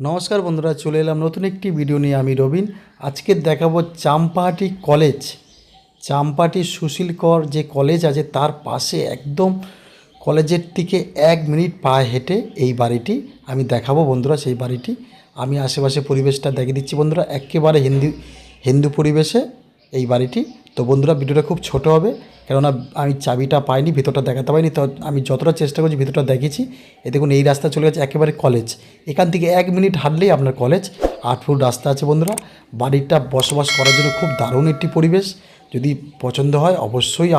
নমস্কার বন্ধুরা, চলে এলাম নতুন একটি ভিডিও নিয়ে। আমি রবিন। আজকে দেখাবো চাম্পাহাটি কলেজ। চাম্পাহাটি সুশীল কর যে কলেজ আছে তার পাশে একদম কলেজের থেকে 1 মিনিট পায়ে হেঁটে এই বাড়িটি আমি দেখাবো বন্ধুরা। সেই বাড়িটি আমি আশেপাশে পরিবেশটা দেখিয়ে দিচ্ছি বন্ধুরা, একেবারে হিন্দু পরিবেশে এই বাড়িটি। তো বন্ধুরা, ভিডিওটা খুব ছোট হবে, কেননা আমি চাবিটা পাইনি, ভিতরটা দেখাতে পারিনি। তো আমি যতটা চেষ্টা করছি ভিতরটা দেখিয়েছি। এ দেখুন, এই রাস্তা চলে গেছে একেবারে কলেজ। এখান থেকে 1 মিনিট হাঁটলেই আপনার কলেজ। 8 ফুট রাস্তা আছে বন্ধুরা। বাড়িটা বসবাস করার জন্য খুব দারুণ একটি পরিবেশ। যদি পছন্দ হয় অবশ্যই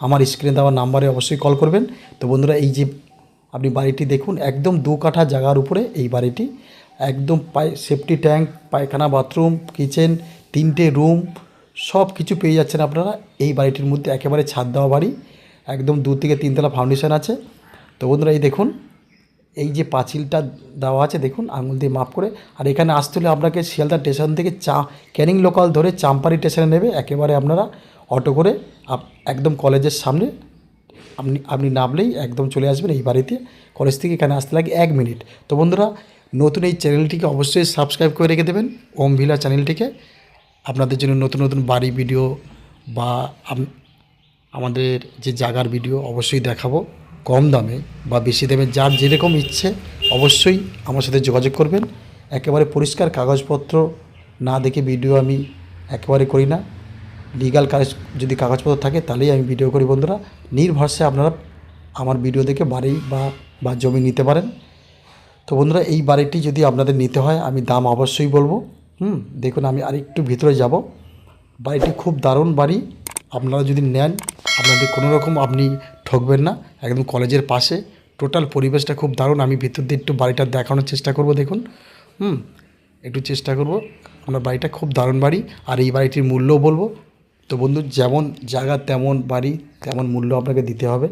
আমার স্ক্রিনে দেওয়া নাম্বারে অবশ্যই কল করবেন। তো বন্ধুরা, এই যে আপনি বাড়িটি দেখুন, একদম 2 কাঠা জায়গার উপরে এই বাড়িটি। একদম সেফটি ট্যাঙ্ক, পায়খানা, বাথরুম, কিচেন, 3টে রুম, সব কিছু পেয়ে যাচ্ছেন আপনারা এই বাড়িটির মধ্যে। একেবারে ছাদ দেওয়া বাড়ি, একদম 2 থেকে 3 তলা ফাউন্ডেশন আছে। তো বন্ধুরা, এই দেখুন, এই যে পাঁচিলটা দেওয়া আছে দেখুন, আঙুল দিয়ে মাপ করে। আর এখানে আসতে হলে আপনাকে শিয়ালদা স্টেশন থেকে ক্যানিং লোকাল ধরে চাম্পাহাটি স্টেশনে নেবে। একেবারে আপনারা অটো করে একদম কলেজের সামনে আপনি নামলেই একদম চলে আসবেন এই বাড়িতে। কলেজ থেকে এখানে আসতে লাগে 1 মিনিট। তো বন্ধুরা, নতুন এই চ্যানেলটিকে অবশ্যই সাবস্ক্রাইব করে রেখে দেবেন, ওম ভিলা চ্যানেলটিকে। আপনাদের জন্য নতুন নতুন বাড়ি ভিডিও বা আমাদের যে জায়গার ভিডিও অবশ্যই দেখাবো, কম দামে বা বেশি দামে, যার যেরকম ইচ্ছে অবশ্যই আমার সাথে যোগাযোগ করবেন। একেবারে পরিষ্কার কাগজপত্র না দেখে ভিডিও আমি একেবারে করি না। লিগ্যাল কাজ যদি কাগজপত্র থাকে তাহলেই আমি ভিডিও করি বন্ধুরা। নির্ভরসে আপনারা আমার ভিডিও দেখে বাড়ি বা জমি নিতে পারেন। তো বন্ধুরা, এই বাড়িটি যদি আপনাদের নিতে হয় আমি দাম অবশ্যই বলবো। দেখুন, আমি আরেকটু ভিতরে যাব। বাড়িটি খুব দারুণ বাড়ি। আপনারা যদি নেন, আপনাদের কোনো রকম আপনি ঠকবেন না। একদম কলেজের পাশে, টোটাল পরিবেশটা খুব দারুণ। আমি ভিতর দিয়ে একটু বাড়িটা দেখানোর চেষ্টা করব। দেখুন, একটু চেষ্টা করব। আপনার বাড়িটা খুব দারুণ বাড়ি, আর এই বাড়িটির মূল্যও বলবো। তো বন্ধু, যেমন জায়গা তেমন বাড়ি, তেমন মূল্য আপনাকে দিতে হবে।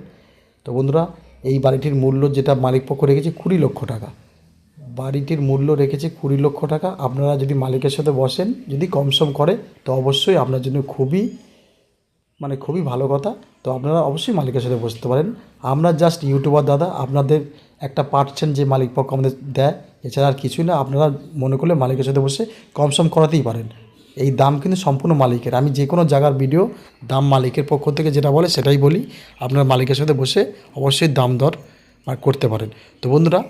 তো বন্ধুরা, এই বাড়িটির মূল্য যেটা মালিক পক্ষ রেখেছে 20 লক্ষ টাকা। বাড়িটির মূল্য রেখেছে 20 লক্ষ টাকা। আপনারা যদি মালিকের সাথে বসেন, যদি কমসম করে, তো অবশ্যই আপনার জন্য খুবই ভালো কথা। তো আপনারা অবশ্যই মালিকের সাথে বসতে পারেন। আমরা জাস্ট ইউটিউবার দাদা, আপনাদের একটা পার্সেন্ট যে মালিক পক্ষ আমাদের দেয়, এছাড়া আর কিছুই না। আপনারা মনে করলে মালিকের সাথে বসে কমসম করাতেই পারেন। এই দাম কিন্তু সম্পূর্ণ মালিকের। আমি যে কোনো জায়গার ভিডিও দাম মালিকের পক্ষ থেকে যেটা বলে সেটাই বলি। আপনার মালিকের সাথে বসে অবশ্যই দাম দর করতে পারেন। তো বন্ধুরা,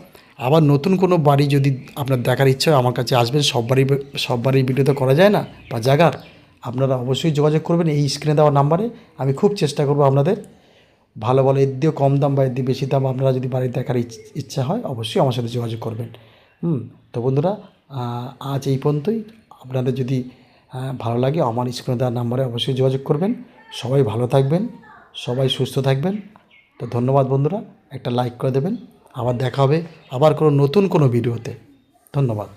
আবার নতুন কোনো বাড়ি যদি আপনার দেখার ইচ্ছা হয় আমার কাছে আসবেন। সব বাড়ির ভিডিও তো করা যায় না, বা জায়গার। আপনারা অবশ্যই যোগাযোগ করবেন এই স্ক্রিনে দেওয়া নাম্বারে। আমি খুব চেষ্টা করব আপনাদের ভালো এর দিয়েও কম দাম বা এর দিয়ে বেশি দাম, আপনারা যদি বাড়ি দেখার ইচ্ছা হয় অবশ্যই আমার সাথে যোগাযোগ করবেন। তো বন্ধুরা, আজ এই পর্যন্তই। আপনাদের যদি ভালো লাগে আমার স্ক্রিনে দেওয়া নাম্বারে অবশ্যই যোগাযোগ করবেন। সবাই ভালো থাকবেন, সবাই সুস্থ থাকবেন। তো ধন্যবাদ বন্ধুরা, একটা লাইক করে দেবেন। আবার দেখা হবে আবার কোনো নতুন কোনো ভিডিওতে। ধন্যবাদ।